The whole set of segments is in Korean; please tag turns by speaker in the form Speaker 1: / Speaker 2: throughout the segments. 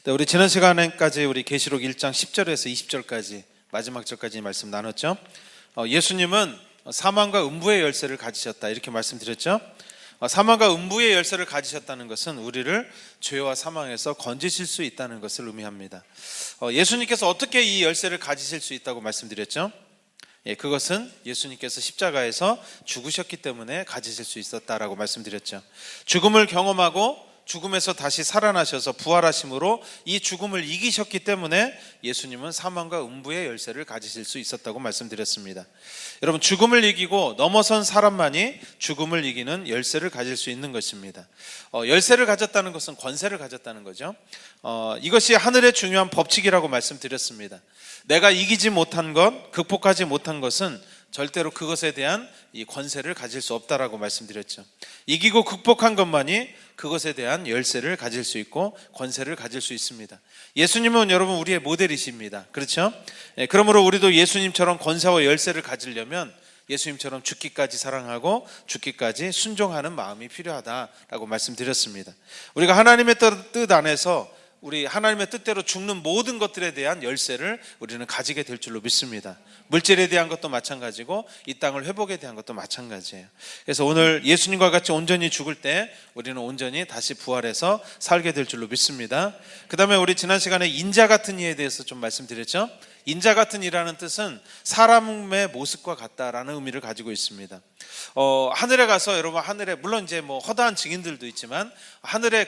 Speaker 1: 네, 우리 지난 시간까지 우리 계시록 1장 10절에서 20절까지 마지막 절까지 말씀 나눴죠. 예수님은 사망과 음부의 열쇠를 가지셨다 이렇게 말씀드렸죠. 사망과 음부의 열쇠를 가지셨다는 것은 우리를 죄와 사망에서 건지실 수 있다는 것을 의미합니다. 예수님께서 어떻게 이 열쇠를 가지실 수 있다고 말씀드렸죠? 그것은 예수님께서 십자가에서 죽으셨기 때문에 가지실 수 있었다라고 말씀드렸죠. 죽음을 경험하고 죽음에서 다시 살아나셔서 부활하심으로 이 죽음을 이기셨기 때문에 예수님은 사망과 음부의 열쇠를 가지실 수 있었다고 말씀드렸습니다. 여러분, 죽음을 이기고 넘어선 사람만이 죽음을 이기는 열쇠를 가질 수 있는 것입니다. 열쇠를 가졌다는 것은 권세를 가졌다는 거죠. 이것이 하늘의 중요한 법칙이라고 말씀드렸습니다. 내가 이기지 못한 것, 극복하지 못한 것은 절대로 그것에 대한 이 권세를 가질 수 없다라고 말씀드렸죠. 이기고 극복한 것만이 그것에 대한 열쇠를 가질 수 있고 권세를 가질 수 있습니다. 예수님은 여러분 우리의 모델이십니다. 그렇죠? 그러므로 우리도 예수님처럼 권세와 열쇠를 가지려면 예수님처럼 죽기까지 사랑하고 죽기까지 순종하는 마음이 필요하다라고 말씀드렸습니다. 우리가 하나님의 뜻 안에서 우리 하나님의 뜻대로 죽는 모든 것들에 대한 열쇠를 우리는 가지게 될 줄로 믿습니다. 물질에 대한 것도 마찬가지고 이 땅을 회복에 대한 것도 마찬가지예요. 그래서 오늘 예수님과 같이 온전히 죽을 때 우리는 온전히 다시 부활해서 살게 될 줄로 믿습니다. 그 다음에 우리 지난 시간에 인자 같은 이에 대해서 좀 말씀드렸죠. 인자 같은 이라는 뜻은 사람의 모습과 같다라는 의미를 가지고 있습니다. 하늘에 가서 여러분, 하늘에 물론 이제 뭐 허다한 증인들도 있지만 하늘에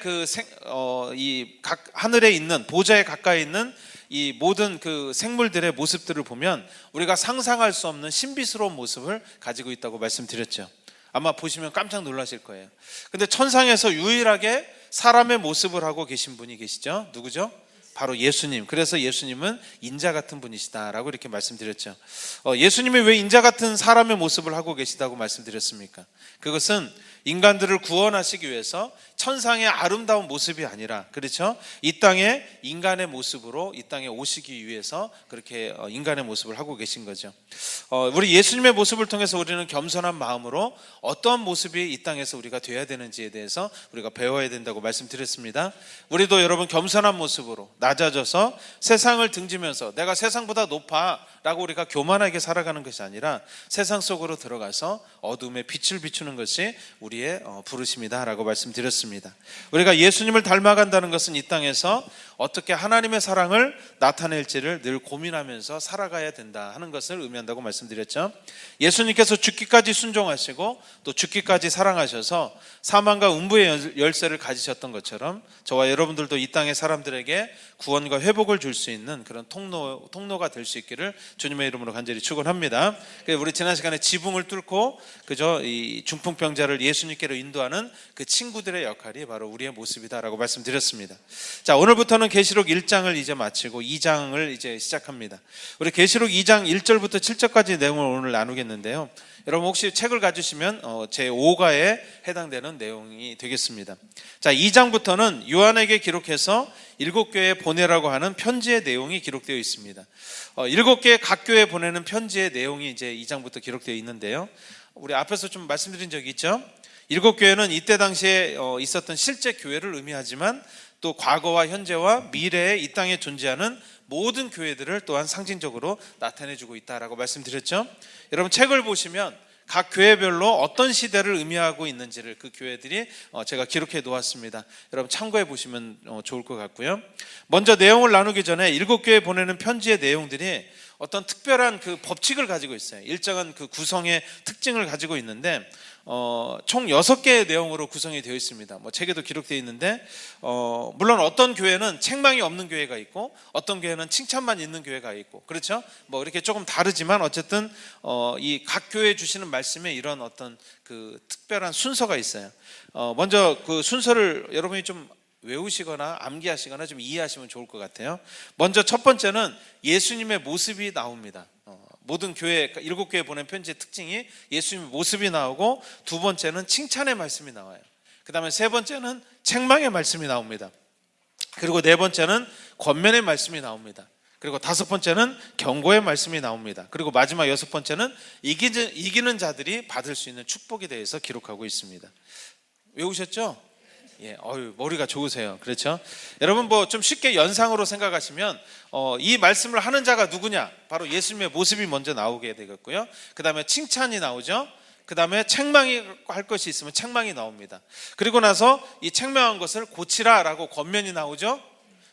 Speaker 1: 하늘에 있는 보좌에 가까이 있는 이 모든 그 생물들의 모습들을 보면 우리가 상상할 수 없는 신비스러운 모습을 가지고 있다고 말씀드렸죠. 아마 보시면 깜짝 놀라실 거예요. 근데 천상에서 유일하게 사람의 모습을 하고 계신 분이 계시죠. 누구죠? 바로 예수님. 그래서 예수님은 인자 같은 분이시다라고 이렇게 말씀드렸죠. 예수님이 왜 인자 같은 사람의 모습을 하고 계시다고 말씀드렸습니까? 그것은 인간들을 구원하시기 위해서 천상의 아름다운 모습이 아니라, 그렇죠? 이 땅에 인간의 모습으로 이 땅에 오시기 위해서 그렇게 인간의 모습을 하고 계신 거죠. 우리 예수님의 모습을 통해서 우리는 겸손한 마음으로 어떠한 모습이 이 땅에서 우리가 되어야 되는지에 대해서 우리가 배워야 된다고 말씀드렸습니다. 우리도 여러분 겸손한 모습으로 낮아져서 세상을 등지면서 내가 세상보다 높아 라고 우리가 교만하게 살아가는 것이 아니라 세상 속으로 들어가서 어둠의 빛을 비추는 것이 우리의 부르심이다 라고 말씀드렸습니다. 우리가 예수님을 닮아간다는 것은 이 땅에서 어떻게 하나님의 사랑을 나타낼지를 늘 고민하면서 살아가야 된다 하는 것을 의미한다고 말씀드렸죠. 예수님께서 죽기까지 순종하시고 또 죽기까지 사랑하셔서 사망과 음부의 열쇠를 가지셨던 것처럼 저와 여러분들도 이 땅의 사람들에게 구원과 회복을 줄 수 있는 그런 통로가 될 수 있기를 주님의 이름으로 간절히 축원합니다. 우리 지난 시간에 지붕을 뚫고 그저 이 중풍병자를 예수님께로 인도하는 그 친구들의 역할이 바로 우리의 모습이다라고 말씀드렸습니다. 자, 오늘부터는 계시록 1장을 이제 마치고 2장을 이제 시작합니다. 우리 계시록 2장 1절부터 7절까지 내용을 오늘 나누겠는데요. 여러분 혹시 책을 가지시면 제5가에 해당되는 내용이 되겠습니다. 자, 2장부터는 요한에게 기록해서 7교회에 보내라고 하는 편지의 내용이 기록되어 있습니다. 7개 각 교회에 보내는 편지의 내용이 이제 2장부터 기록되어 있는데요. 우리 앞에서 좀 말씀드린 적이 있죠. 7교회는 이때 당시에 있었던 실제 교회를 의미하지만 또 과거와 현재와 미래에 이 땅에 존재하는 모든 교회들을 또한 상징적으로 나타내주고 있다라고 말씀드렸죠. 여러분 책을 보시면 각 교회별로 어떤 시대를 의미하고 있는지를 그 교회들이 제가 기록해 놓았습니다. 여러분 참고해 보시면 좋을 것 같고요. 먼저 내용을 나누기 전에 7교회에 보내는 편지의 내용들이 어떤 특별한 그 법칙을 가지고 있어요. 일정한 그 구성의 특징을 가지고 있는데 총 6개의 내용으로 구성이 되어 있습니다. 책에도 기록되어 있는데 물론 어떤 교회는 책망이 없는 교회가 있고 어떤 교회는 칭찬만 있는 교회가 있고, 그렇죠? 이렇게 조금 다르지만 어쨌든 이 각 교회에 주시는 말씀에 이런 어떤 그 특별한 순서가 있어요. 먼저 그 순서를 여러분이 좀 외우시거나 암기하시거나 좀 이해하시면 좋을 것 같아요. 먼저 첫 번째는 예수님의 모습이 나옵니다. 모든 교회, 7교회에 보낸 편지의 특징이 예수님의 모습이 나오고, 두 번째는 칭찬의 말씀이 나와요. 그 다음에 세 번째는 책망의 말씀이 나옵니다. 그리고 네 번째는 권면의 말씀이 나옵니다. 그리고 다섯 번째는 경고의 말씀이 나옵니다. 그리고 마지막 여섯 번째는 이기는 자들이 받을 수 있는 축복에 대해서 기록하고 있습니다. 외우셨죠? 예, 머리가 좋으세요. 그렇죠? 여러분 뭐 좀 쉽게 연상으로 생각하시면 이 말씀을 하는 자가 누구냐? 바로 예수님의 모습이 먼저 나오게 되겠고요. 그 다음에 칭찬이 나오죠. 그 다음에 책망이 할 것이 있으면 책망이 나옵니다. 그리고 나서 이 책망한 것을 고치라라고 권면이 나오죠.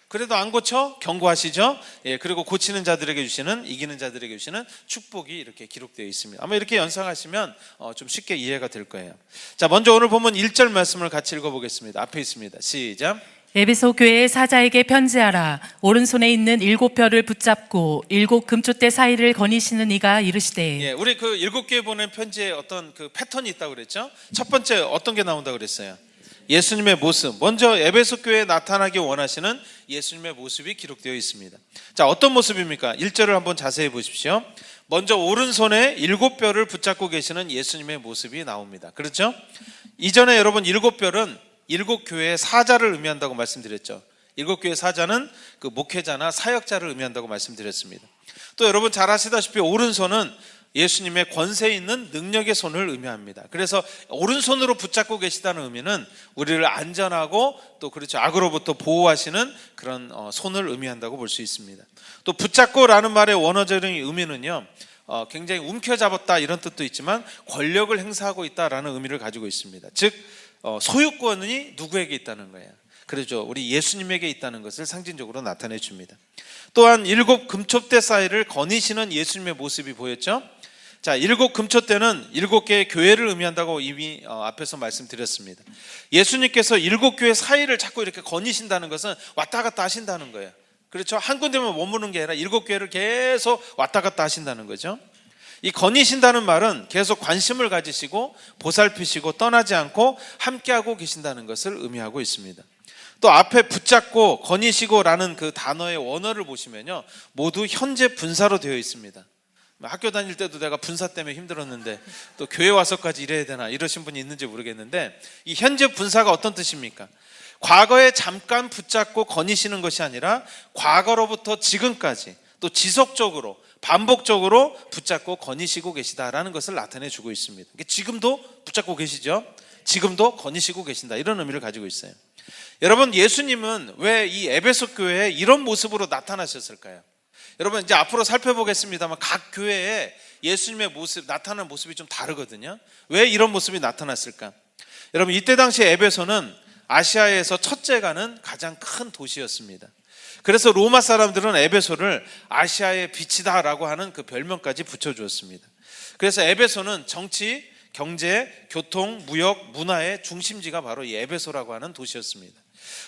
Speaker 1: 그래도 안 고쳐 경고하시죠. 예, 그리고 고치는 자들에게 주시는, 이기는 자들에게 주시는 축복이 이렇게 기록되어 있습니다. 아마 이렇게 연상하시면 좀 쉽게 이해가 될 거예요. 자, 먼저 오늘 본문 1절 말씀을 같이 읽어보겠습니다. 앞에 있습니다. 시작.
Speaker 2: 에베소 교회의 사자에게 편지하라. 오른손에 있는 7별을 붙잡고 7 금촛대 사이를 거니시는 이가 이르시되.
Speaker 1: 예, 우리 그 7개에 보낸 편지에 어떤 그 패턴이 있다고 그랬죠. 첫 번째 어떤 게 나온다고 그랬어요? 예수님의 모습. 먼저 에베소 교회에 나타나기 원하시는 예수님의 모습이 기록되어 있습니다. 자, 어떤 모습입니까? 1절을 한번 자세히 보십시오. 먼저 오른손에 7별을 붙잡고 계시는 예수님의 모습이 나옵니다. 그렇죠? 이전에 여러분 7별은 7교회의 사자를 의미한다고 말씀드렸죠. 7교회 사자는 그 목회자나 사역자를 의미한다고 말씀드렸습니다. 또 여러분 잘 아시다시피 오른손은 예수님의 권세 있는 능력의 손을 의미합니다. 그래서 오른손으로 붙잡고 계시다는 의미는 우리를 안전하고 또 그렇죠, 악으로부터 보호하시는 그런 손을 의미한다고 볼 수 있습니다. 또 붙잡고라는 말의 원어적인 의미는요, 굉장히 움켜잡았다 이런 뜻도 있지만 권력을 행사하고 있다라는 의미를 가지고 있습니다. 즉 소유권이 누구에게 있다는 거예요. 그렇죠, 우리 예수님에게 있다는 것을 상징적으로 나타내 줍니다. 또한 7 금촛대 사이를 거니시는 예수님의 모습이 보였죠. 자, 7 금촛대는 7개의 교회를 의미한다고 이미 앞에서 말씀드렸습니다. 예수님께서 7교회 사이를 자꾸 이렇게 거니신다는 것은 왔다 갔다 하신다는 거예요. 그렇죠? 한 군데만 머무는 게 아니라 7교회를 계속 왔다 갔다 하신다는 거죠. 이 거니신다는 말은 계속 관심을 가지시고 보살피시고 떠나지 않고 함께하고 계신다는 것을 의미하고 있습니다. 또 앞에 붙잡고 거니시고라는 그 단어의 원어를 보시면요, 모두 현재 분사로 되어 있습니다. 학교 다닐 때도 내가 분사 때문에 힘들었는데 또 교회 와서까지 이래야 되나 이러신 분이 있는지 모르겠는데, 이 현재 분사가 어떤 뜻입니까? 과거에 잠깐 붙잡고 거니시는 것이 아니라 과거로부터 지금까지 또 지속적으로 반복적으로 붙잡고 거니시고 계시다라는 것을 나타내 주고 있습니다. 지금도 붙잡고 계시죠? 지금도 거니시고 계신다, 이런 의미를 가지고 있어요. 여러분, 예수님은 왜 이 에베소 교회에 이런 모습으로 나타나셨을까요? 여러분, 이제 앞으로 살펴보겠습니다만 각 교회에 예수님의 모습, 나타나는 모습이 좀 다르거든요. 왜 이런 모습이 나타났을까? 여러분, 이때 당시 에베소는 아시아에서 첫째가는 가장 큰 도시였습니다. 그래서 로마 사람들은 에베소를 아시아의 빛이다라고 하는 그 별명까지 붙여주었습니다. 그래서 에베소는 정치, 경제, 교통, 무역, 문화의 중심지가 바로 이 에베소라고 하는 도시였습니다.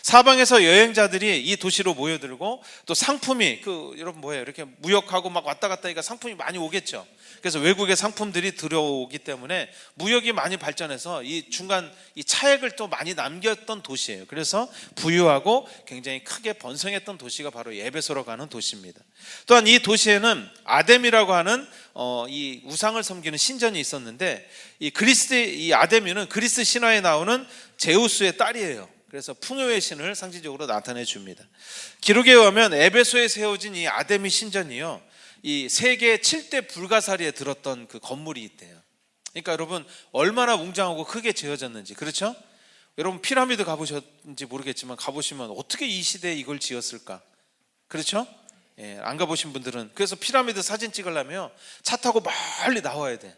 Speaker 1: 사방에서 여행자들이 이 도시로 모여들고 또 상품이 여러분 뭐예요? 이렇게 무역하고 막 왔다 갔다 하니까 상품이 많이 오겠죠. 그래서 외국의 상품들이 들어오기 때문에 무역이 많이 발전해서 이 중간 이 차액을 또 많이 남겼던 도시예요. 그래서 부유하고 굉장히 크게 번성했던 도시가 바로 에베소라고 하는 도시입니다. 또한 이 도시에는 아데미라고 하는 이 우상을 섬기는 신전이 있었는데, 이 아데미는 그리스 신화에 나오는 제우스의 딸이에요. 그래서 풍요의 신을 상징적으로 나타내 줍니다. 기록에 의하면 에베소에 세워진 이 아데미 신전이요, 이 세계 7대 불가사리에 들었던 그 건물이 있대요. 그러니까 여러분 얼마나 웅장하고 크게 지어졌는지, 그렇죠? 여러분 피라미드 가보셨는지 모르겠지만 가보시면 어떻게 이 시대에 이걸 지었을까? 그렇죠? 예, 안 가보신 분들은, 그래서 피라미드 사진 찍으려면 차 타고 멀리 나와야 돼.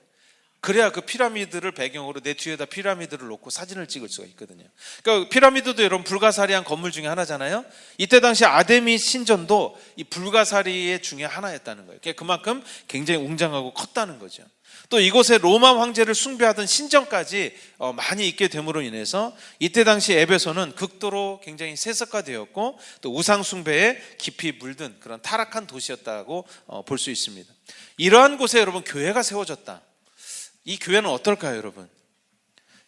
Speaker 1: 그래야 그 피라미드를 배경으로 내 뒤에다 피라미드를 놓고 사진을 찍을 수가 있거든요. 그러니까 피라미드도 여러분 불가사리한 건물 중에 하나잖아요. 이때 당시 아데미 신전도 이 불가사리의 중에 하나였다는 거예요. 그만큼 굉장히 웅장하고 컸다는 거죠. 또 이곳에 로마 황제를 숭배하던 신전까지 많이 있게 됨으로 인해서 이때 당시 에베소는 극도로 굉장히 세속화되었고 또 우상 숭배에 깊이 물든 그런 타락한 도시였다고 볼 수 있습니다. 이러한 곳에 여러분 교회가 세워졌다. 이 교회는 어떨까요, 여러분?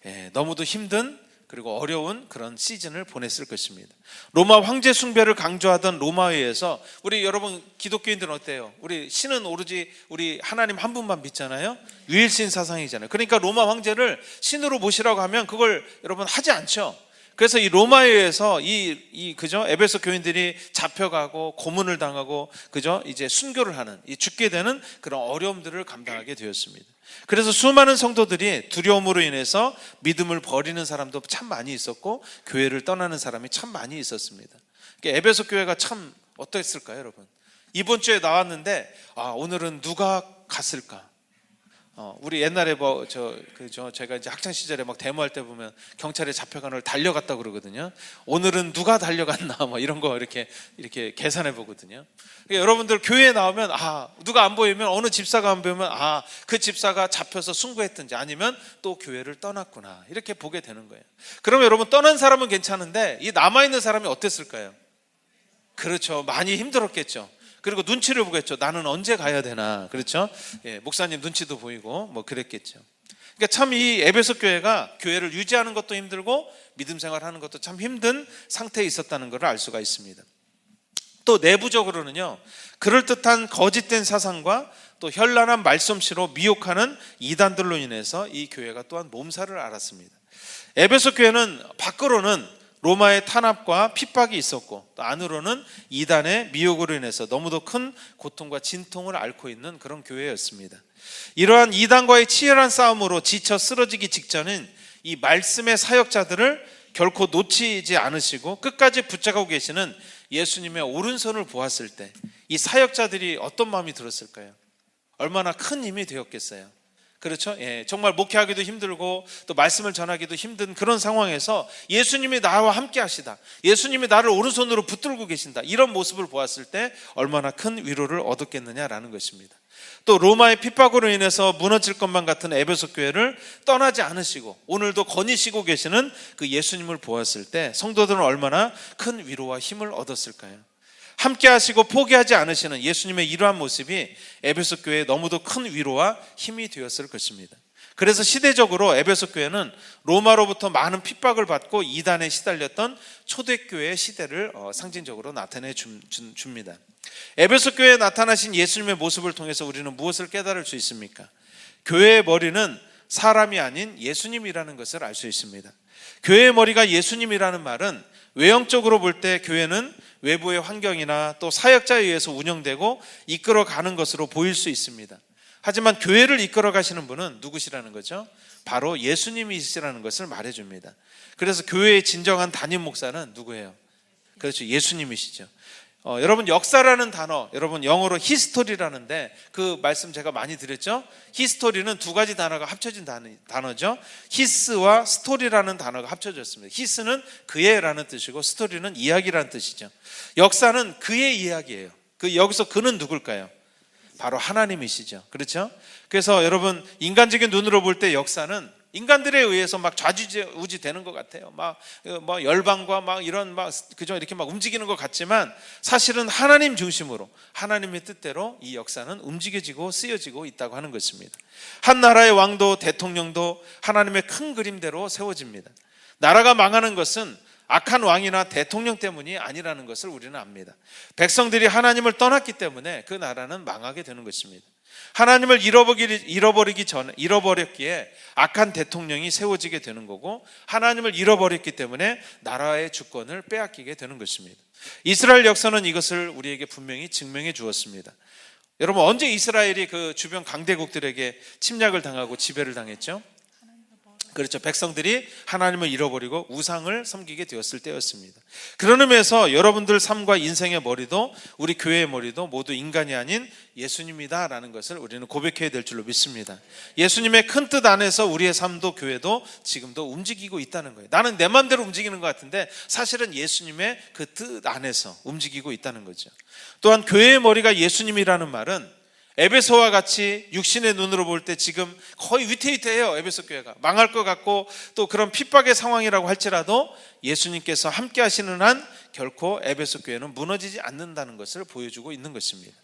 Speaker 1: 예, 너무도 힘든 그리고 어려운 그런 시즌을 보냈을 것입니다. 로마 황제 숭배를 강조하던 로마회에서 우리 여러분 기독교인들은 어때요? 우리 신은 오로지 우리 하나님 한 분만 믿잖아요. 유일신 사상이잖아요. 그러니까 로마 황제를 신으로 모시라고 하면 그걸 여러분 하지 않죠. 그래서 이 로마에서 그죠? 에베소 교인들이 잡혀가고 고문을 당하고 그죠? 이제 순교를 하는 죽게 되는 그런 어려움들을 감당하게 되었습니다. 그래서 수많은 성도들이 두려움으로 인해서 믿음을 버리는 사람도 참 많이 있었고 교회를 떠나는 사람이 참 많이 있었습니다. 그러니까 에베소 교회가 참 어땠을까요, 여러분? 이번 주에 나왔는데 오늘은 누가 갔을까? 우리 옛날에 제가 이제 학창 시절에 막 데모할 때 보면 경찰에 잡혀간 걸 달려갔다 그러거든요. 오늘은 누가 달려갔나 뭐 이런 거 이렇게 계산해 보거든요. 그러니까 여러분들 교회에 나오면 누가 안 보이면 어느 집사가 안 보이면 그 집사가 잡혀서 순교했든지 아니면 또 교회를 떠났구나 이렇게 보게 되는 거예요. 그러면 여러분 떠난 사람은 괜찮은데 이 남아 있는 사람이 어땠을까요? 그렇죠. 많이 힘들었겠죠. 그리고 눈치를 보겠죠. 나는 언제 가야 되나. 그렇죠? 예, 목사님 눈치도 보이고 뭐 그랬겠죠. 그러니까 참 이 에베소 교회가 교회를 유지하는 것도 힘들고 믿음 생활하는 것도 참 힘든 상태에 있었다는 것을 알 수가 있습니다. 또 내부적으로는요, 그럴듯한 거짓된 사상과 또 현란한 말솜씨로 미혹하는 이단들로 인해서 이 교회가 또한 몸살을 앓았습니다. 에베소 교회는 밖으로는 로마의 탄압과 핍박이 있었고 또 안으로는 이단의 미혹으로 인해서 너무도 큰 고통과 진통을 앓고 있는 그런 교회였습니다. 이러한 이단과의 치열한 싸움으로 지쳐 쓰러지기 직전인 이 말씀의 사역자들을 결코 놓치지 않으시고 끝까지 붙잡고 계시는 예수님의 오른손을 보았을 때 이 사역자들이 어떤 마음이 들었을까요? 얼마나 큰 힘이 되었겠어요. 그렇죠? 예, 정말 목회하기도 힘들고 또 말씀을 전하기도 힘든 그런 상황에서 예수님이 나와 함께 하시다, 예수님이 나를 오른손으로 붙들고 계신다, 이런 모습을 보았을 때 얼마나 큰 위로를 얻었겠느냐라는 것입니다. 또 로마의 핍박으로 인해서 무너질 것만 같은 에베소 교회를 떠나지 않으시고 오늘도 거니시고 계시는 그 예수님을 보았을 때 성도들은 얼마나 큰 위로와 힘을 얻었을까요? 함께 하시고 포기하지 않으시는 예수님의 이러한 모습이 에베소 교회에 너무도 큰 위로와 힘이 되었을 것입니다. 그래서 시대적으로 에베소 교회는 로마로부터 많은 핍박을 받고 이단에 시달렸던 초대교회의 시대를 상징적으로 나타내 줍니다. 에베소 교회에 나타나신 예수님의 모습을 통해서 우리는 무엇을 깨달을 수 있습니까? 교회의 머리는 사람이 아닌 예수님이라는 것을 알 수 있습니다. 교회의 머리가 예수님이라는 말은 외형적으로 볼 때 교회는 외부의 환경이나 또 사역자에 의해서 운영되고 이끌어가는 것으로 보일 수 있습니다. 하지만 교회를 이끌어 가시는 분은 누구시라는 거죠? 바로 예수님이시라는 것을 말해줍니다. 그래서 교회의 진정한 담임 목사는 누구예요? 그렇죠, 예수님이시죠. 여러분 역사라는 단어, 여러분 영어로 히스토리라는데 그 말씀 제가 많이 드렸죠? 히스토리는 두 가지 단어가 합쳐진 단어죠. 히스와 스토리라는 단어가 합쳐졌습니다. 히스는 그의라는 뜻이고 스토리는 이야기라는 뜻이죠. 역사는 그의 이야기예요. 여기서 그는 누굴까요? 바로 하나님이시죠. 그렇죠? 그래서 여러분 인간적인 눈으로 볼 때 역사는 인간들에 의해서 막 좌지우지 되는 것 같아요. 막 열방과 막 이런 그죠? 이렇게 막 움직이는 것 같지만 사실은 하나님 중심으로 하나님의 뜻대로 이 역사는 움직여지고 쓰여지고 있다고 하는 것입니다. 한 나라의 왕도 대통령도 하나님의 큰 그림대로 세워집니다. 나라가 망하는 것은 악한 왕이나 대통령 때문이 아니라는 것을 우리는 압니다. 백성들이 하나님을 떠났기 때문에 그 나라는 망하게 되는 것입니다. 하나님을 잃어버렸기에 악한 대통령이 세워지게 되는 거고 하나님을 잃어버렸기 때문에 나라의 주권을 빼앗기게 되는 것입니다. 이스라엘 역사는 이것을 우리에게 분명히 증명해 주었습니다. 여러분 언제 이스라엘이 그 주변 강대국들에게 침략을 당하고 지배를 당했죠? 그렇죠. 백성들이 하나님을 잃어버리고 우상을 섬기게 되었을 때였습니다. 그런 의미에서 여러분들 삶과 인생의 머리도 우리 교회의 머리도 모두 인간이 아닌 예수님이다라는 것을 우리는 고백해야 될 줄로 믿습니다. 예수님의 큰 뜻 안에서 우리의 삶도 교회도 지금도 움직이고 있다는 거예요. 나는 내 마음대로 움직이는 것 같은데 사실은 예수님의 그 뜻 안에서 움직이고 있다는 거죠. 또한 교회의 머리가 예수님이라는 말은 에베소와 같이 육신의 눈으로 볼 때 지금 거의 위태위태해요. 에베소 교회가 망할 것 같고 또 그런 핍박의 상황이라고 할지라도 예수님께서 함께 하시는 한 결코 에베소 교회는 무너지지 않는다는 것을 보여주고 있는 것입니다.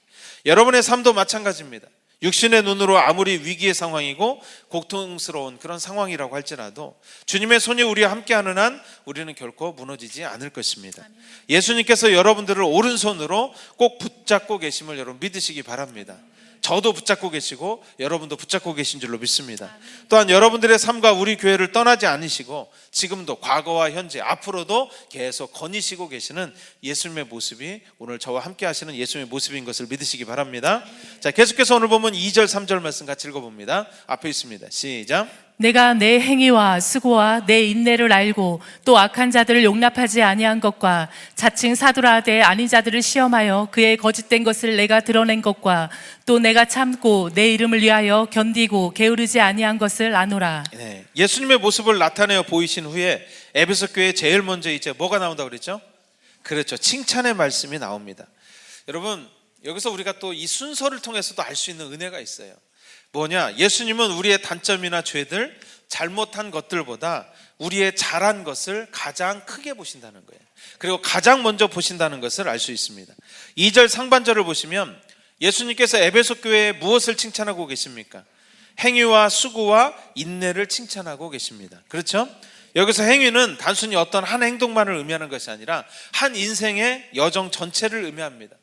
Speaker 1: 여러분의 삶도 마찬가지입니다. 육신의 눈으로 아무리 위기의 상황이고 고통스러운 그런 상황이라고 할지라도 주님의 손이 우리와 함께하는 한 우리는 결코 무너지지 않을 것입니다. 예수님께서 여러분들을 오른손으로 꼭 붙잡고 계심을 여러분 믿으시기 바랍니다. 저도 붙잡고 계시고 여러분도 붙잡고 계신 줄로 믿습니다. 또한 여러분들의 삶과 우리 교회를 떠나지 않으시고 지금도 과거와 현재 앞으로도 계속 거니시고 계시는 예수님의 모습이 오늘 저와 함께 하시는 예수님의 모습인 것을 믿으시기 바랍니다. 자, 계속해서 오늘 보면 2절 3절 말씀 같이 읽어봅니다. 앞에 있습니다. 시작.
Speaker 2: 내가 내 행위와 수고와 내 인내를 알고 또 악한 자들을 용납하지 아니한 것과 자칭 사도라 하되 아닌 자들을 시험하여 그의 거짓된 것을 내가 드러낸 것과 또 내가 참고 내 이름을 위하여 견디고 게으르지 아니한 것을 아노라.
Speaker 1: 네, 예수님의 모습을 나타내어 보이신 후에 에베소 교회에 제일 먼저 이제 뭐가 나온다고 그랬죠? 그렇죠. 칭찬의 말씀이 나옵니다. 여러분, 여기서 우리가 또 이 순서를 통해서도 알 수 있는 은혜가 있어요. 뭐냐? 예수님은 우리의 단점이나 죄들, 잘못한 것들보다 우리의 잘한 것을 가장 크게 보신다는 거예요. 그리고 가장 먼저 보신다는 것을 알 수 있습니다. 2절 상반절을 보시면 예수님께서 에베소 교회에 무엇을 칭찬하고 계십니까? 행위와 수고와 인내를 칭찬하고 계십니다. 그렇죠? 여기서 행위는 단순히 어떤 한 행동만을 의미하는 것이 아니라 한 인생의 여정 전체를 의미합니다.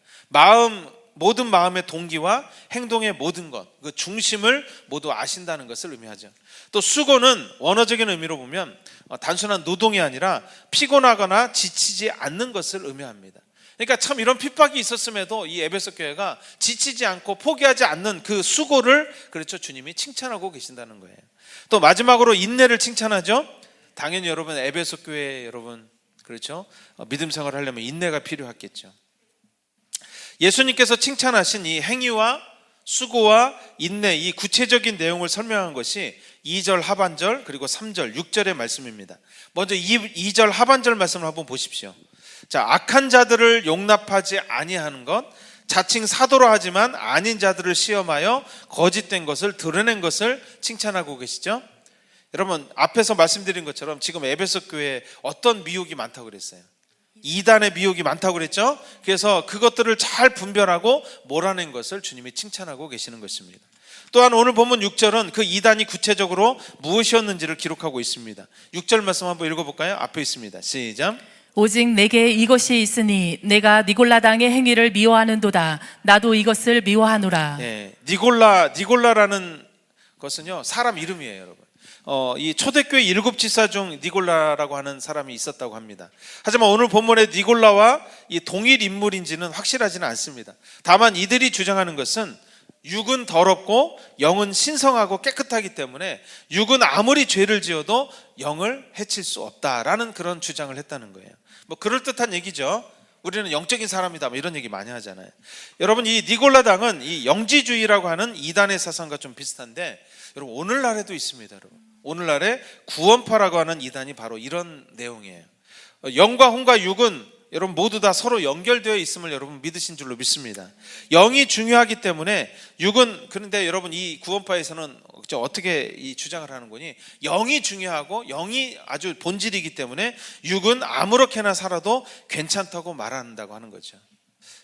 Speaker 1: 모든 마음의 동기와 행동의 모든 것, 그 중심을 모두 아신다는 것을 의미하죠. 또 수고는 원어적인 의미로 보면 단순한 노동이 아니라 피곤하거나 지치지 않는 것을 의미합니다. 그러니까 참 이런 핍박이 있었음에도 이 에베소 교회가 지치지 않고 포기하지 않는 그 수고를 그렇죠, 주님이 칭찬하고 계신다는 거예요. 또 마지막으로 인내를 칭찬하죠. 당연히 여러분 에베소 교회 여러분 그렇죠, 믿음 생활을 하려면 인내가 필요하겠죠. 예수님께서 칭찬하신 이 행위와 수고와 인내, 이 구체적인 내용을 설명한 것이 2절 하반절 그리고 3절 6절의 말씀입니다. 먼저 2절 하반절 말씀을 한번 보십시오. 자, 악한 자들을 용납하지 아니하는 것, 자칭 사도라 하지만 아닌 자들을 시험하여 거짓된 것을 드러낸 것을 칭찬하고 계시죠. 여러분, 앞에서 말씀드린 것처럼 지금 에베소 교회에 어떤 미혹이 많다고 그랬어요? 이단의 미혹이 많다고 그랬죠. 그래서 그것들을 잘 분별하고 몰아낸 것을 주님이 칭찬하고 계시는 것입니다. 또한 오늘 본문 6절은 그 이단이 구체적으로 무엇이었는지를 기록하고 있습니다. 6절 말씀 한번 읽어볼까요? 앞에 있습니다. 시작.
Speaker 2: 오직 내게 이것이 있으니 내가 니골라당의 행위를 미워하는도다. 나도 이것을 미워하노라.
Speaker 1: 네, 니골라라는 것은요 사람 이름이에요, 여러분. 이 초대교회 7지사 중 니골라라고 하는 사람이 있었다고 합니다. 하지만 오늘 본문의 니골라와 이 동일 인물인지는 확실하지는 않습니다. 다만 이들이 주장하는 것은 육은 더럽고 영은 신성하고 깨끗하기 때문에 육은 아무리 죄를 지어도 영을 해칠 수 없다라는 그런 주장을 했다는 거예요. 뭐 그럴듯한 얘기죠. 우리는 영적인 사람이다, 뭐 이런 얘기 많이 하잖아요. 여러분, 이 니골라당은 이 영지주의라고 하는 이단의 사상과 좀 비슷한데, 여러분 오늘날에도 있습니다. 여러분, 오늘날에 구원파라고 하는 이단이 바로 이런 내용이에요. 영과 혼과 육은 여러분 모두 다 서로 연결되어 있음을 여러분 믿으신 줄로 믿습니다. 영이 중요하기 때문에 육은, 그런데 여러분 이 구원파에서는 어떻게 이 주장을 하는 거니? 영이 중요하고 영이 아주 본질이기 때문에 육은 아무렇게나 살아도 괜찮다고 말한다고 하는 거죠.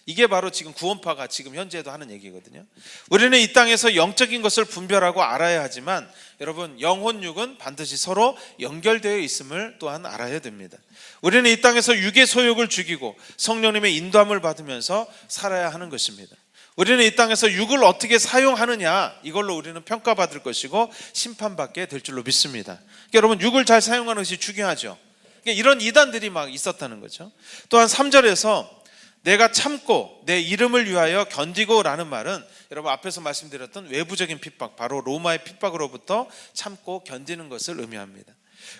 Speaker 1: 이게 바로 지금 구원파가 지금 현재도 하는 얘기거든요. 우리는 이 땅에서 영적인 것을 분별하고 알아야 하지만 여러분 영혼 육은 반드시 서로 연결되어 있음을 또한 알아야 됩니다. 우리는 이 땅에서 육의 소욕을 죽이고 성령님의 인도함을 받으면서 살아야 하는 것입니다. 우리는 이 땅에서 육을 어떻게 사용하느냐, 이걸로 우리는 평가받을 것이고 심판받게 될 줄로 믿습니다. 그러니까 여러분 육을 잘 사용하는 것이 중요하죠. 그러니까 이런 이단들이 막 있었다는 거죠. 또한 3절에서 내가 참고 내 이름을 위하여 견디고 라는 말은 여러분 앞에서 말씀드렸던 외부적인 핍박, 바로 로마의 핍박으로부터 참고 견디는 것을 의미합니다.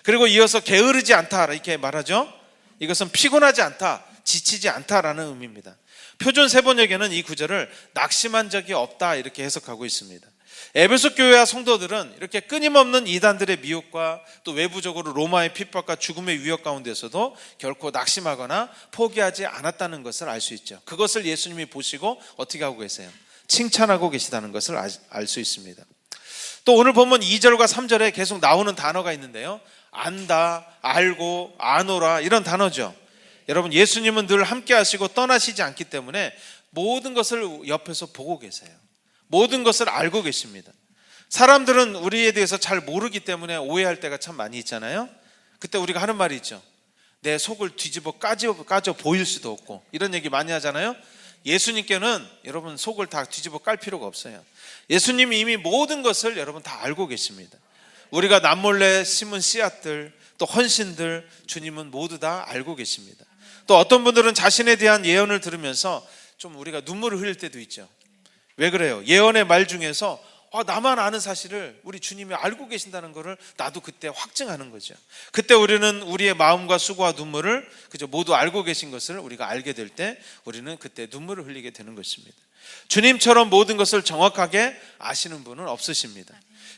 Speaker 1: 그리고 이어서 게으르지 않다 이렇게 말하죠. 이것은 피곤하지 않다, 지치지 않다라는 의미입니다. 표준 세번역에는 이 구절을 낙심한 적이 없다 이렇게 해석하고 있습니다. 에베소 교회와 성도들은 이렇게 끊임없는 이단들의 미혹과 또 외부적으로 로마의 핍박과 죽음의 위협 가운데서도 결코 낙심하거나 포기하지 않았다는 것을 알 수 있죠. 그것을 예수님이 보시고 어떻게 하고 계세요? 칭찬하고 계시다는 것을 알 수 있습니다. 또 오늘 보면 2절과 3절에 계속 나오는 단어가 있는데요, 안다, 알고, 아노라 이런 단어죠. 여러분 예수님은 늘 함께 하시고 떠나시지 않기 때문에 모든 것을 옆에서 보고 계세요. 모든 것을 알고 계십니다. 사람들은 우리에 대해서 잘 모르기 때문에 오해할 때가 참 많이 있잖아요. 그때 우리가 하는 말이 있죠. 내 속을 뒤집어 까져 보일 수도 없고, 이런 얘기 많이 하잖아요. 예수님께는 여러분 속을 다 뒤집어 깔 필요가 없어요. 예수님이 이미 모든 것을 여러분 다 알고 계십니다. 우리가 남몰래 심은 씨앗들, 또 헌신들, 주님은 모두 다 알고 계십니다. 또 어떤 분들은 자신에 대한 예언을 들으면서 좀 우리가 눈물을 흘릴 때도 있죠. 왜 그래요? 예언의 말 중에서 나만 아는 사실을 우리 주님이 알고 계신다는 것을 나도 그때 확증하는 거죠. 그때 우리는 우리의 마음과 수고와 눈물을 그저 모두 알고 계신 것을 우리가 알게 될 때 우리는 그때 눈물을 흘리게 되는 것입니다. 주님처럼 모든 것을 정확하게 아시는 분은 없으십니다.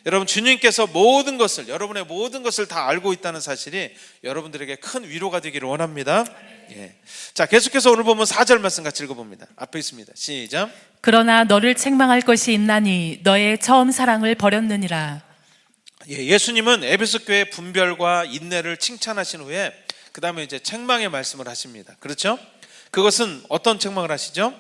Speaker 1: 여러분, 주님께서 모든 것을, 여러분의 모든 것을 다 알고 있다는 사실이 여러분들에게 큰 위로가 되기를 원합니다. 예. 자, 계속해서 오늘 보면 4절 말씀 같이 읽어봅니다. 앞에 있습니다. 시작.
Speaker 2: 그러나 너를 책망할 것이 있나니 너의 처음 사랑을 버렸느니라.
Speaker 1: 예수님은 에베소 교회 분별과 인내를 칭찬하신 후에 그 다음에 이제 책망의 말씀을 하십니다. 그렇죠? 그것은 어떤 책망을 하시죠?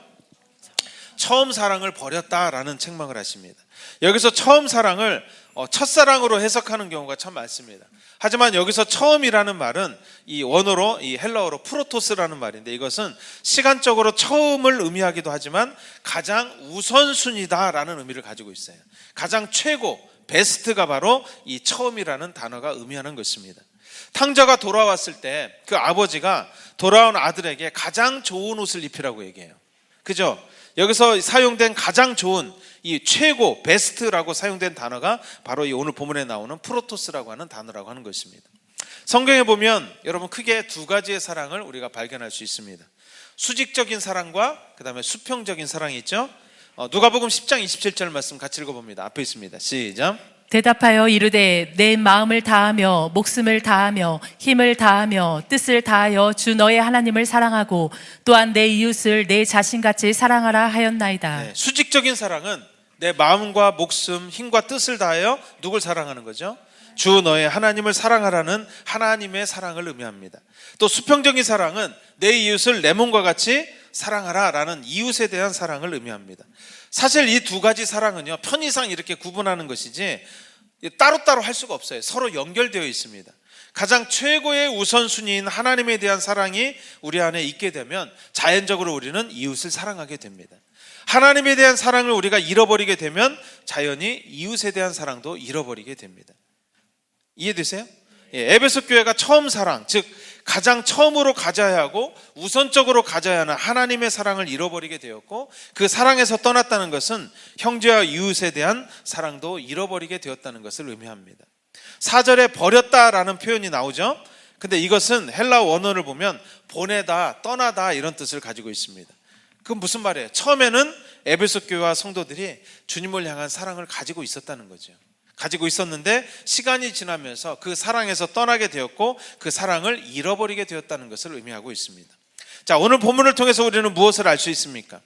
Speaker 1: 처음 사랑을 버렸다라는 책망을 하십니다. 여기서 처음 사랑을 첫사랑으로 해석하는 경우가 참 많습니다. 하지만 여기서 처음이라는 말은 이 원어로, 이 헬라어로 프로토스라는 말인데, 이것은 시간적으로 처음을 의미하기도 하지만 가장 우선순위다라는 의미를 가지고 있어요. 가장 최고, 베스트가 바로 이 처음이라는 단어가 의미하는 것입니다. 탕자가 돌아왔을 때 그 아버지가 돌아온 아들에게 가장 좋은 옷을 입히라고 얘기해요. 그죠? 여기서 사용된 가장 좋은, 이 최고, 베스트라고 사용된 단어가 바로 이 오늘 본문에 나오는 프로토스라고 하는 단어라고 하는 것입니다. 성경에 보면 여러분 크게 두 가지의 사랑을 우리가 발견할 수 있습니다. 수직적인 사랑과 그 다음에 수평적인 사랑이 있죠. 누가복음 10장 27절 말씀 같이 읽어봅니다. 앞에 있습니다. 시작.
Speaker 2: 대답하여 이르되 내 마음을 다하며 목숨을 다하며 힘을 다하며 뜻을 다하여 주 너의 하나님을 사랑하고 또한 내 이웃을 내 자신같이 사랑하라 하였나이다.
Speaker 1: 네, 수직적인 사랑은 내 마음과 목숨, 힘과 뜻을 다하여 누굴 사랑하는 거죠? 주 너의 하나님을 사랑하라는 하나님의 사랑을 의미합니다. 또 수평적인 사랑은 내 이웃을 내 몸과 같이 사랑하라라는 이웃에 대한 사랑을 의미합니다. 사실 이 두 가지 사랑은요, 편의상 이렇게 구분하는 것이지 따로따로 할 수가 없어요. 서로 연결되어 있습니다. 가장 최고의 우선순위인 하나님에 대한 사랑이 우리 안에 있게 되면 자연적으로 우리는 이웃을 사랑하게 됩니다. 하나님에 대한 사랑을 우리가 잃어버리게 되면 자연히 이웃에 대한 사랑도 잃어버리게 됩니다. 이해되세요? 에베소 교회가 처음 사랑, 즉 가장 처음으로 가져야 하고 우선적으로 가져야 하는 하나님의 사랑을 잃어버리게 되었고, 그 사랑에서 떠났다는 것은 형제와 이웃에 대한 사랑도 잃어버리게 되었다는 것을 의미합니다. 4절에 버렸다라는 표현이 나오죠. 근데 이것은 헬라 원어를 보면 보내다, 떠나다 이런 뜻을 가지고 있습니다. 그건 무슨 말이에요? 처음에는 에베소 교회와 성도들이 주님을 향한 사랑을 가지고 있었다는 거죠. 가지고 있었는데 시간이 지나면서 그 사랑에서 떠나게 되었고 그 사랑을 잃어버리게 되었다는 것을 의미하고 있습니다. 자, 오늘 본문을 통해서 우리는 무엇을 알 수 있습니까?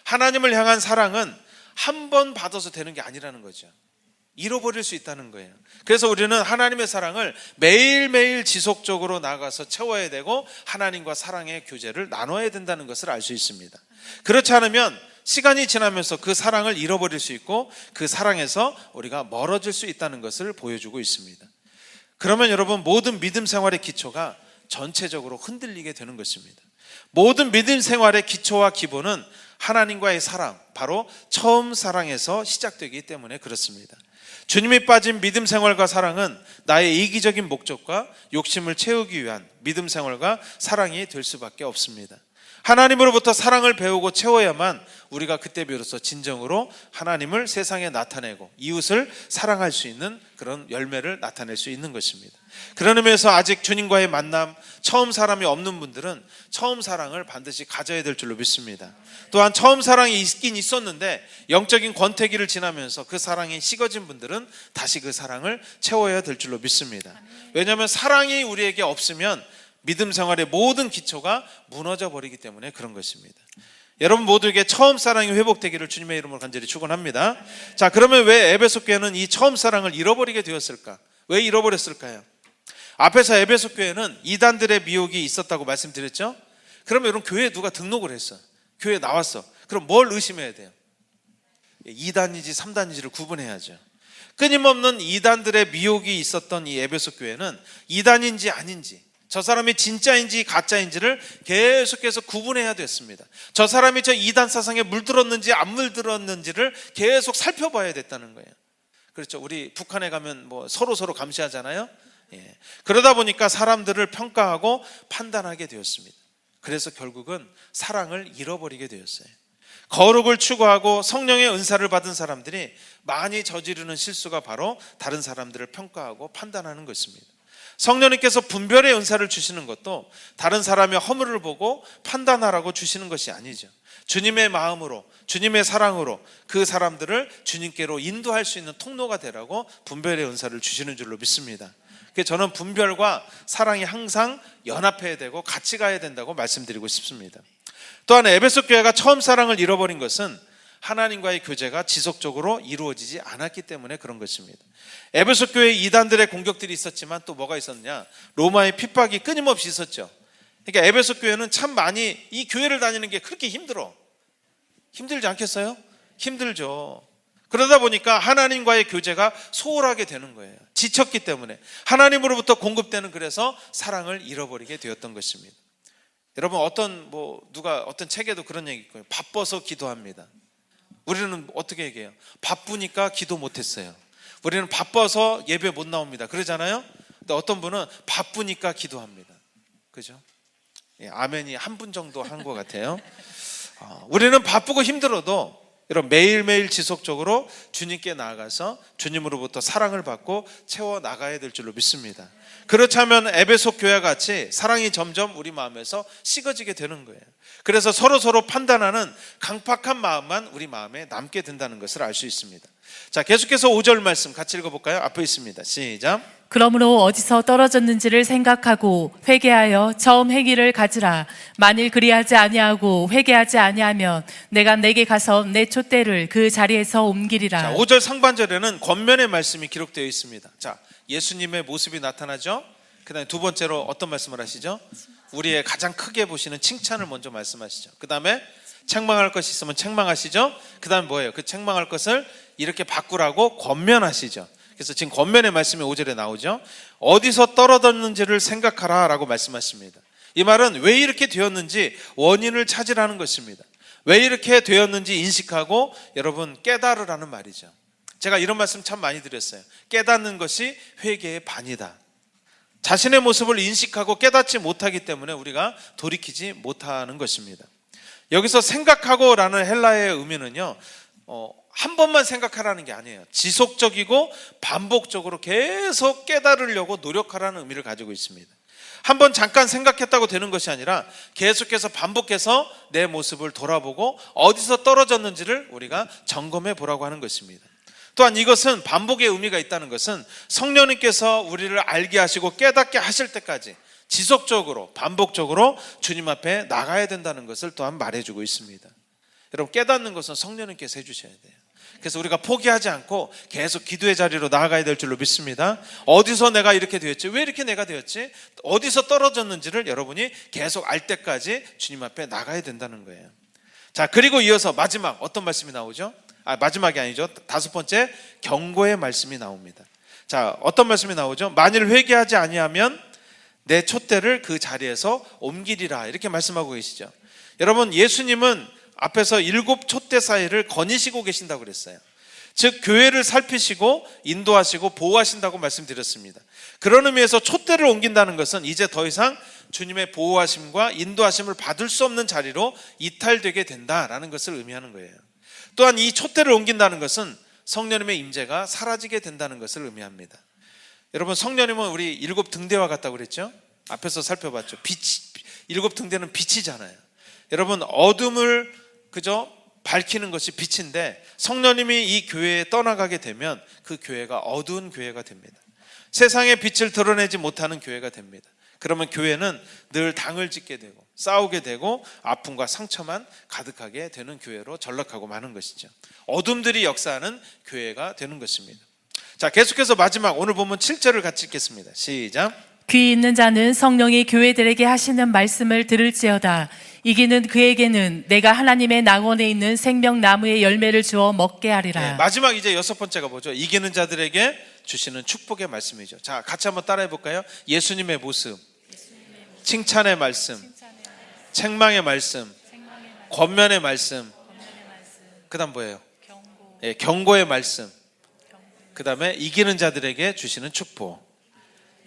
Speaker 1: 하나님을 향한 사랑은 한 번 받아서 되는 게 아니라는 거죠. 잃어버릴 수 있다는 거예요. 그래서 우리는 하나님의 사랑을 매일매일 지속적으로 나가서 채워야 되고 하나님과 사랑의 교제를 나눠야 된다는 것을 알 수 있습니다. 그렇지 않으면 시간이 지나면서 그 사랑을 잃어버릴 수 있고 그 사랑에서 우리가 멀어질 수 있다는 것을 보여주고 있습니다. 그러면 여러분, 모든 믿음 생활의 기초가 전체적으로 흔들리게 되는 것입니다. 모든 믿음 생활의 기초와 기본은 하나님과의 사랑, 바로 처음 사랑에서 시작되기 때문에 그렇습니다. 주님이 빠진 믿음 생활과 사랑은 나의 이기적인 목적과 욕심을 채우기 위한 믿음 생활과 사랑이 될 수밖에 없습니다. 하나님으로부터 사랑을 배우고 채워야만 우리가 그때 비로소 진정으로 하나님을 세상에 나타내고 이웃을 사랑할 수 있는 그런 열매를 나타낼 수 있는 것입니다. 그런 의미에서 아직 주님과의 만남, 처음 사랑이 없는 분들은 처음 사랑을 반드시 가져야 될 줄로 믿습니다. 또한 처음 사랑이 있긴 있었는데 영적인 권태기를 지나면서 그 사랑이 식어진 분들은 다시 그 사랑을 채워야 될 줄로 믿습니다. 왜냐하면 사랑이 우리에게 없으면 믿음 생활의 모든 기초가 무너져 버리기 때문에 그런 것입니다. 여러분 모두에게 처음 사랑이 회복되기를 주님의 이름으로 간절히 축원합니다. 자, 그러면 왜 에베소 교회는 이 처음 사랑을 잃어버리게 되었을까? 왜 잃어버렸을까요? 앞에서 에베소 교회는 이단들의 미혹이 있었다고 말씀드렸죠? 그러면 여러분, 교회에 누가 등록을 했어, 교회에 나왔어. 그럼 뭘 의심해야 돼요? 2단이지 3단이지를 구분해야죠. 끊임없는 이단들의 미혹이 있었던 이 에베소 교회는 이단인지 아닌지, 저 사람이 진짜인지 가짜인지를 계속해서 구분해야 됐습니다. 저 사람이 저 이단 사상에 물들었는지 안 물들었는지를 계속 살펴봐야 됐다는 거예요. 그렇죠. 우리 북한에 가면 뭐 서로 감시하잖아요. 예. 그러다 보니까 사람들을 평가하고 판단하게 되었습니다. 그래서 결국은 사랑을 잃어버리게 되었어요. 거룩을 추구하고 성령의 은사를 받은 사람들이 많이 저지르는 실수가 바로 다른 사람들을 평가하고 판단하는 것입니다. 성령님께서 분별의 은사를 주시는 것도 다른 사람의 허물을 보고 판단하라고 주시는 것이 아니죠. 주님의 마음으로, 주님의 사랑으로 그 사람들을 주님께로 인도할 수 있는 통로가 되라고 분별의 은사를 주시는 줄로 믿습니다. 그래서 저는 분별과 사랑이 항상 연합해야 되고 같이 가야 된다고 말씀드리고 싶습니다. 또한 에베소 교회가 처음 사랑을 잃어버린 것은 하나님과의 교제가 지속적으로 이루어지지 않았기 때문에 그런 것입니다. 에베소 교회 이단들의 공격들이 있었지만 또 뭐가 있었냐? 로마의 핍박이 끊임없이 있었죠. 그러니까 에베소 교회는 참 많이 이 교회를 다니는 게 그렇게 힘들지 않겠어요? 힘들죠. 그러다 보니까 하나님과의 교제가 소홀하게 되는 거예요. 지쳤기 때문에 하나님으로부터 공급되는 그래서 사랑을 잃어버리게 되었던 것입니다. 여러분 누가 어떤 책에도 그런 얘기 있고요. 바빠서 기도합니다. 우리는 어떻게 얘기해요? 바쁘니까 기도 못했어요. 우리는 바빠서 예배 못 나옵니다. 그러잖아요. 근데 어떤 분은 바쁘니까 기도합니다. 그죠? 예, 아멘이 한 분 정도 한 것 같아요. 우리는 바쁘고 힘들어도 이런 매일매일 지속적으로 주님께 나아가서 주님으로부터 사랑을 받고 채워 나가야 될 줄로 믿습니다. 그렇지 않으면 에베소 교회와 같이 사랑이 점점 우리 마음에서 식어지게 되는 거예요. 그래서 서로 판단하는 강팍한 마음만 우리 마음에 남게 된다는 것을 알 수 있습니다. 자, 계속해서 5절 말씀 같이 읽어볼까요? 앞에 있습니다. 시작.
Speaker 2: 그러므로 어디서 떨어졌는지를 생각하고 회개하여 처음 행위를 가지라. 만일 그리하지 아니하고 회개하지 아니하면 내가 내게 가서 내 촛대를 그 자리에서 옮기리라.
Speaker 1: 자, 5절 상반절에는 권면의 말씀이 기록되어 있습니다. 자, 예수님의 모습이 나타나죠. 그 다음에 두 번째로 어떤 말씀을 하시죠? 우리의 가장 크게 보시는 칭찬을 먼저 말씀하시죠. 그 다음에 책망할 것이 있으면 책망하시죠. 그 다음에 뭐예요? 그 책망할 것을 이렇게 바꾸라고 권면하시죠. 그래서 지금 권면의 말씀이 5절에 나오죠. 어디서 떨어졌는지를 생각하라 라고 말씀하십니다. 이 말은 왜 이렇게 되었는지 원인을 찾으라는 것입니다. 왜 이렇게 되었는지 인식하고 여러분 깨달으라는 말이죠. 제가 이런 말씀 참 많이 드렸어요. 깨닫는 것이 회개의 반이다. 자신의 모습을 인식하고 깨닫지 못하기 때문에 우리가 돌이키지 못하는 것입니다. 여기서 생각하고 라는 헬라어의 의미는요, 한 번만 생각하라는 게 아니에요. 지속적이고 반복적으로 계속 깨달으려고 노력하라는 의미를 가지고 있습니다. 한 번 잠깐 생각했다고 되는 것이 아니라 계속해서 반복해서 내 모습을 돌아보고 어디서 떨어졌는지를 우리가 점검해 보라고 하는 것입니다. 또한 이것은 반복의 의미가 있다는 것은 성령님께서 우리를 알게 하시고 깨닫게 하실 때까지 지속적으로 반복적으로 주님 앞에 나가야 된다는 것을 또한 말해주고 있습니다. 여러분, 깨닫는 것은 성령님께서 해주셔야 돼요. 그래서 우리가 포기하지 않고 계속 기도의 자리로 나아가야 될 줄로 믿습니다. 어디서 내가 이렇게 되었지? 왜 이렇게 내가 되었지? 어디서 떨어졌는지를 여러분이 계속 알 때까지 주님 앞에 나가야 된다는 거예요. 자, 그리고 이어서 마지막 어떤 말씀이 나오죠? 마지막이 아니죠. 5번째 경고의 말씀이 나옵니다. 자, 어떤 말씀이 나오죠? 만일 회개하지 아니하면 내 촛대를 그 자리에서 옮기리라, 이렇게 말씀하고 계시죠. 여러분, 예수님은 앞에서 7 촛대 사이를 거니시고 계신다고 그랬어요. 즉 교회를 살피시고 인도하시고 보호하신다고 말씀드렸습니다. 그런 의미에서 촛대를 옮긴다는 것은 이제 더 이상 주님의 보호하심과 인도하심을 받을 수 없는 자리로 이탈되게 된다라는 것을 의미하는 거예요. 또한 이 촛대를 옮긴다는 것은 성령님의 임재가 사라지게 된다는 것을 의미합니다. 여러분, 성령님은 우리 7 등대와 같다고 그랬죠? 앞에서 살펴봤죠. 7 등대는 빛이잖아요. 여러분, 어둠을 그저 밝히는 것이 빛인데 성령님이 이 교회에 떠나가게 되면 그 교회가 어두운 교회가 됩니다. 세상의 빛을 드러내지 못하는 교회가 됩니다. 그러면 교회는 늘 당을 짓게 되고 싸우게 되고 아픔과 상처만 가득하게 되는 교회로 전락하고 마는 것이죠. 어둠들이 역사하는 교회가 되는 것입니다. 자, 계속해서 마지막 오늘 보면 7절을 같이 읽겠습니다. 시작.
Speaker 2: 귀 있는 자는 성령이 교회들에게 하시는 말씀을 들을지어다. 이기는 그에게는 내가 하나님의 낙원에 있는 생명나무의 열매를 주어 먹게 하리라.
Speaker 1: 네, 마지막 이제 6번째가 뭐죠? 이기는 자들에게 주시는 축복의 말씀이죠. 자, 같이 한번 따라해 볼까요? 예수님의 모습, 칭찬의 말씀, 책망의 말씀, 권면의 말씀, 그 다음 뭐예요? 예, 경고의 말씀, 그 다음에 이기는 자들에게 주시는 축복.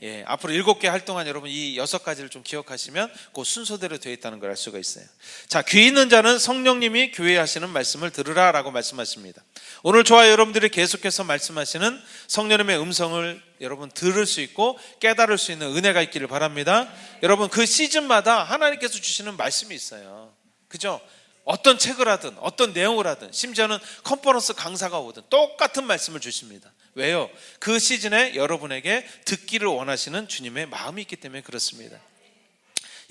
Speaker 1: 예, 앞으로 7개 할 동안 여러분 이 6가지를 좀 기억하시면 그 순서대로 되어 있다는 걸 알 수가 있어요. 자, 귀 있는 자는 성령님이 교회에 하시는 말씀을 들으라 라고 말씀하십니다. 오늘 저와 여러분들이 계속해서 말씀하시는 성령님의 음성을 여러분 들을 수 있고 깨달을 수 있는 은혜가 있기를 바랍니다. 여러분 그 시즌마다 하나님께서 주시는 말씀이 있어요. 그죠? 어떤 책을 하든 어떤 내용을 하든 심지어는 컨퍼런스 강사가 오든 똑같은 말씀을 주십니다. 왜요? 그 시즌에 여러분에게 듣기를 원하시는 주님의 마음이 있기 때문에 그렇습니다.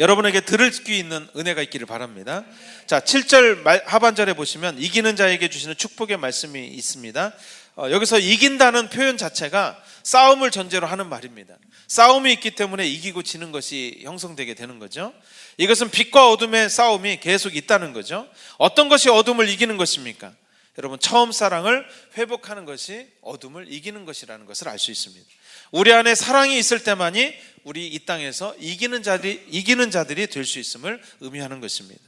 Speaker 1: 여러분에게 들을 귀 있는 은혜가 있기를 바랍니다. 자, 7절 하반절에 보시면 이기는 자에게 주시는 축복의 말씀이 있습니다. 여기서 이긴다는 표현 자체가 싸움을 전제로 하는 말입니다. 싸움이 있기 때문에 이기고 지는 것이 형성되게 되는 거죠. 이것은 빛과 어둠의 싸움이 계속 있다는 거죠. 어떤 것이 어둠을 이기는 것입니까? 여러분, 처음 사랑을 회복하는 것이 어둠을 이기는 것이라는 것을 알 수 있습니다. 우리 안에 사랑이 있을 때만이 우리 이 땅에서 이기는 자들이 될 수 있음을 의미하는 것입니다.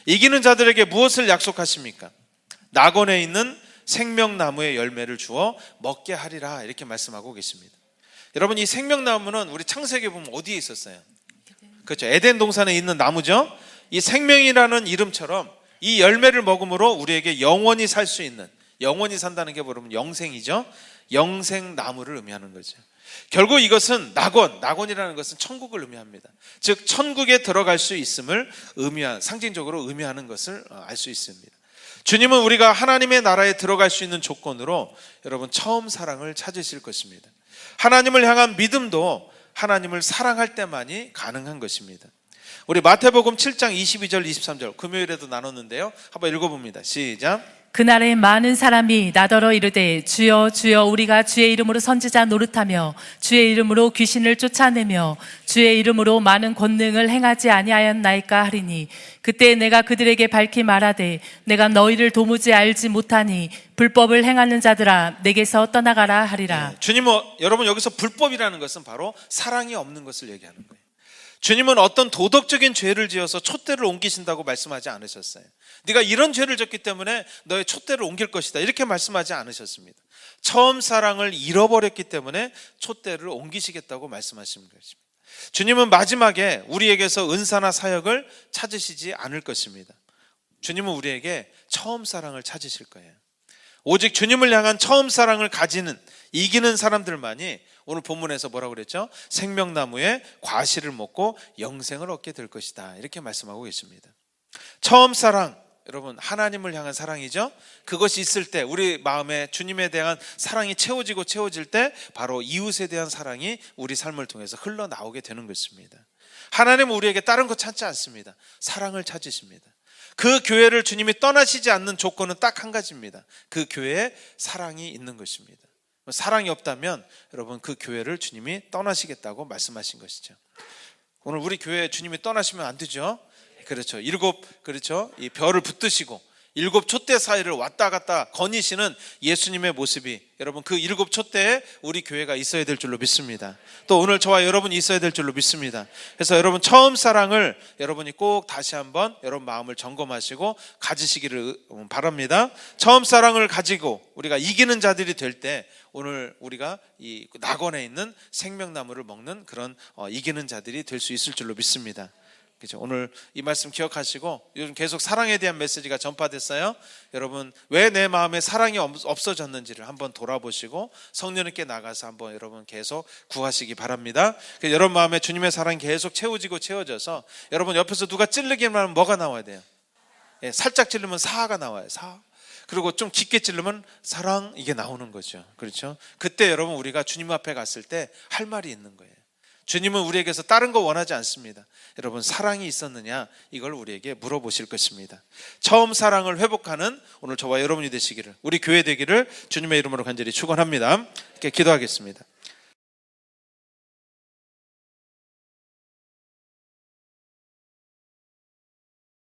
Speaker 1: 이기는 자들에게 무엇을 약속하십니까? 낙원에 있는 생명나무의 열매를 주어 먹게 하리라 이렇게 말씀하고 계십니다. 여러분, 이 생명나무는 우리 창세기에 보면 어디에 있었어요? 그렇죠. 에덴 동산에 있는 나무죠. 이 생명이라는 이름처럼 이 열매를 먹음으로 우리에게 영원히 살 수 있는, 영원히 산다는 게 뭐냐면 영생이죠. 영생나무를 의미하는 거죠. 결국 이것은 낙원이라는 것은 천국을 의미합니다. 즉 천국에 들어갈 수 있음을 상징적으로 의미하는 것을 알 수 있습니다. 주님은 우리가 하나님의 나라에 들어갈 수 있는 조건으로 여러분 처음 사랑을 찾으실 것입니다. 하나님을 향한 믿음도 하나님을 사랑할 때만이 가능한 것입니다. 우리 마태복음 7장 22절 23절 금요일에도 나눴는데요. 한번 읽어봅니다. 시작.
Speaker 2: 그날에 많은 사람이 나더러 이르되 주여 주여 우리가 주의 이름으로 선지자 노릇하며 주의 이름으로 귀신을 쫓아내며 주의 이름으로 많은 권능을 행하지 아니하였나이까 하리니 그때 내가 그들에게 밝히 말하되 내가 너희를 도무지 알지 못하니 불법을 행하는 자들아 내게서 떠나가라 하리라.
Speaker 1: 주님은 여러분 여기서 불법이라는 것은 바로 사랑이 없는 것을 얘기하는 거예요. 주님은 어떤 도덕적인 죄를 지어서 촛대를 옮기신다고 말씀하지 않으셨어요. 네가 이런 죄를 졌기 때문에 너의 촛대를 옮길 것이다 이렇게 말씀하지 않으셨습니다. 처음 사랑을 잃어버렸기 때문에 촛대를 옮기시겠다고 말씀하신 것입니다. 주님은 마지막에 우리에게서 은사나 사역을 찾으시지 않을 것입니다. 주님은 우리에게 처음 사랑을 찾으실 거예요. 오직 주님을 향한 처음 사랑을 이기는 사람들만이 오늘 본문에서 뭐라고 그랬죠? 생명나무의 과실을 먹고 영생을 얻게 될 것이다 이렇게 말씀하고 계십니다. 처음 사랑, 여러분 하나님을 향한 사랑이죠. 그것이 있을 때 우리 마음에 주님에 대한 사랑이 채워질 때 바로 이웃에 대한 사랑이 우리 삶을 통해서 흘러나오게 되는 것입니다. 하나님은 우리에게 다른 거 찾지 않습니다. 사랑을 찾으십니다. 그 교회를 주님이 떠나시지 않는 조건은 딱 한 가지입니다. 그 교회에 사랑이 있는 것입니다. 사랑이 없다면 여러분 그 교회를 주님이 떠나시겠다고 말씀하신 것이죠. 오늘 우리 교회 주님이 떠나시면 안 되죠. 그렇죠. 이 별을 붙드시고 7 촛대 사이를 왔다 갔다 거니시는 예수님의 모습이 여러분 그 7 촛대에 우리 교회가 있어야 될 줄로 믿습니다. 또 오늘 저와 여러분이 있어야 될 줄로 믿습니다. 그래서 여러분 처음 사랑을 여러분이 꼭 다시 한번 여러분 마음을 점검하시고 가지시기를 바랍니다. 처음 사랑을 가지고 우리가 이기는 자들이 될 때 오늘 우리가 이 낙원에 있는 생명나무를 먹는 그런 이기는 자들이 될 수 있을 줄로 믿습니다. 그렇죠? 오늘 이 말씀 기억하시고 요즘 계속 사랑에 대한 메시지가 전파됐어요. 여러분 왜 내 마음에 사랑이 없어졌는지를 한번 돌아보시고 성령님께 나가서 한번 여러분 계속 구하시기 바랍니다. 여러분 마음에 주님의 사랑이 계속 채워져서 여러분 옆에서 누가 찌르기만 하면 뭐가 나와야 돼요? 예, 살짝 찌르면 사가 나와요. 사. 그리고 좀 깊게 찌르면 사랑 이게 나오는 거죠. 그렇죠? 그때 여러분 우리가 주님 앞에 갔을 때 할 말이 있는 거예요. 주님은 우리에게서 다른 거 원하지 않습니다. 여러분 사랑이 있었느냐 이걸 우리에게 물어보실 것입니다. 처음 사랑을 회복하는 오늘 저와 여러분이 되시기를 우리 교회 되기를 주님의 이름으로 간절히 축원합니다. 이렇게 기도하겠습니다.